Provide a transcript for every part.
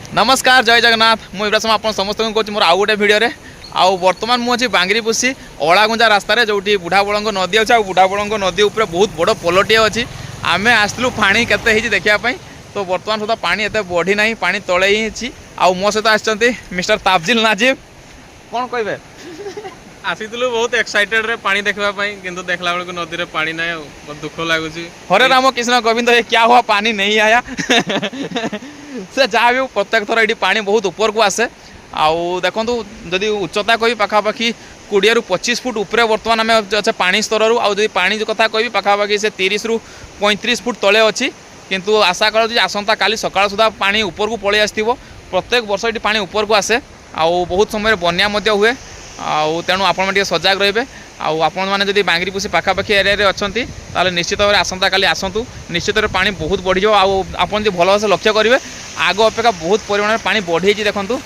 नमस्कार जय जगन्नाथ मुझे आप समस्त कौन मोर आउ गोटे भिडियो आउ बर्तमान मुझे बांगरीपोषी अलागुंजा रास्तार जो बुढ़ा बड़ंग नदी अच्छे बुढ़ा बड़ंग नदी उपर बहुत बड़ पोलटे अच्छी आम आसलु पा के देखापी तो बर्तमान सुधा पा एत बढ़ी ना पा तले ही अच्छी आउ मो सहित आसछन्ति मिस्टर ताबजिल नाजिब कौन कहे आसीलु बहुत एक्साइटेड रे पानी देखबा पई किंतु देखला बेलको नदी रे पानी नै बहुत दुख लागुची। हरे राम कृष्ण गोविंद ये क्या हुआ पानी नहीं आया से जहाँ भी प्रत्येक थर ये पानी बहुत ऊपर को आसे आउ देखूँ जदि उच्चता कह पाखापाखि 20 ରୁ 25 फुट उपरे बर्तमान आम अच्छे पानी स्तर आदि पानी कथा कह पाखापाखि से 30 ରୁ 35 फुट तले अच्छी किंतु आशा कर आसंता काली सकाळ सुधा पानी ऊपर को पलि आसथिबो प्रत्येक वर्ष ये पानी ऊपर को आसे आउ बहुत समय बन्या मध्य हुए आउ तेणु आपण सजग रे आपण मैंने बांगरीपोषी पाखापाखि एरिया अच्छी ताले निश्चित भाव आसंता काली आसतु निश्चित पानी बहुत बढ़ी आपन जो भल से लक्ष्य करेंगे आग अपेक्षा बहुत परिमाण में पानी बढ़ी देखूँ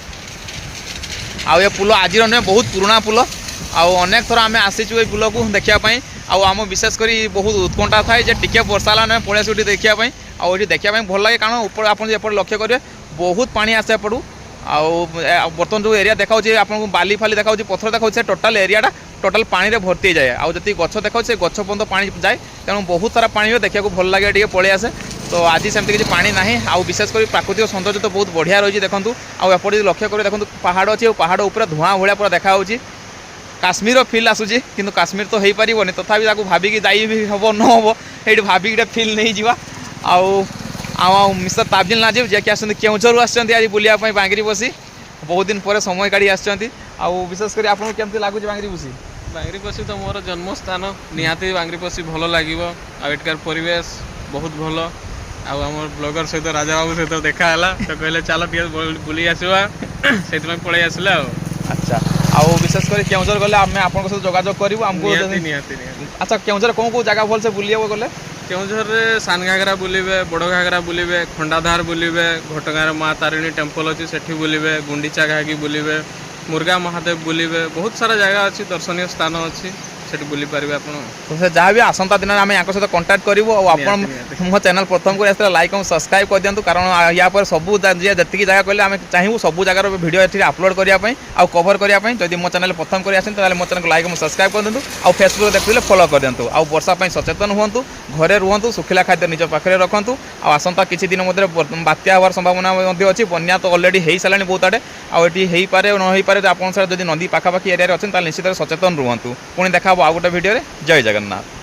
आउ ये पुल आज नुहे बहुत पुराना पुल आउ अनेक थर आम आसीचु ये पुल को देखापी आम विशेषकर बहुत उत्कंठा थाए टिके वर्षा ना पलि देखापी आउ ये देखापी भल लगे कारण ऊपर आप लक्ष्य करेंगे बहुत पानी आसे एपटू आउ बर्तमान जो एरिया देखा आपको बाली फाली देखा पथर देखा टोटाल एरियाटा टोटाल पानी रे भर्ती जाए आउ जी गछ देखा से गछ पर्यंत पानी जाए तेणु बहुत सारा पानी देखा भल लगे टे पलि आसे तो आज सेमती किसी पानी ना आउ विशेषकर प्राकृतिक सौंदर्य तो बहुत बढ़िया रही देखूँ आउ एपटे लक्ष्य कर देखो पहाड़ अच्छी पहाड़ उपर धुआं भाया पूरा देखा काश्मीर फिल आसूँ कि काश्मीर तो हो पारनि तथापि भाविकी जाई भी हम न हम ये भाविकी फिल नहीं जावा आउ मिस्टर ताबजिल नाजिब जे कि आसछन्ति केउझर आसछन्ति आज बुलिया पई बांगरीपोषी बहुत दिन पर समय काढ़ी आसछन्ति आउ विशेषकर आपन केमति लागुछि बांगरीपोषी बांगरीपोषी तो मोर जन्म स्थान निहाती बांगरीपोषी भल लागिवो आ एटकार परिवेश बहुत भल आम ब्लॉगर सहित राजा बाबू सहित देखा तो कहले चलो बुली आसवा से पलि आसला अच्छा आउ विशेषकर केउझर गले आम आपन सहित जोगाजोग करिवो हमको अच्छा केउझर कौन कौन जगह भल से बुलिया गले केउझर सान घाघरा बुलिबे बड़ घाघरा बुलिबे खंडाधार बुलिबे घटगाँर माँ तारिणी टेम्पल अच्छी सेठी बुलिबे गुंडीचा घागी बुलिबे मुर्गा महादेव बुलिबे बहुत सारा जगह अच्छी दर्शनीय स्थान अच्छी सेठी बुली पारिबे आपण तो से जहाँ भी आसंता दिन आम या सहित कंटाक्ट करूँ और मो चैनल प्रथम को लाइक और सब्सक्राइब कर दिंतु कारण या पर सब जी जगह कहले आम चाहूँ सब जगार वीडियो ये अपलोड करने आउ कवर करने जब मो चैनल प्रथम कर आसते मो चैनल लाइक और सब्सक्राइब कर दिंतु आउ फेसबुक देखते फॉलो कर दिंतु आउ वर्षा सचेतन हुंतु घरे रुहतु सुखिला खाद्य निज पाखे रखु आसंता किसी दिन मध्य बात्या हमार संभावना अच्छी बन्या तो अलरेडी हो सारे बहुत आड़े आउे हो पारे न हो पारे आप नदी पाखापाखि एरिया अच्छे निश्चित सचेतन रुहतु पुणी देखा आउ गोटे भिडियो जय जगन्नाथ।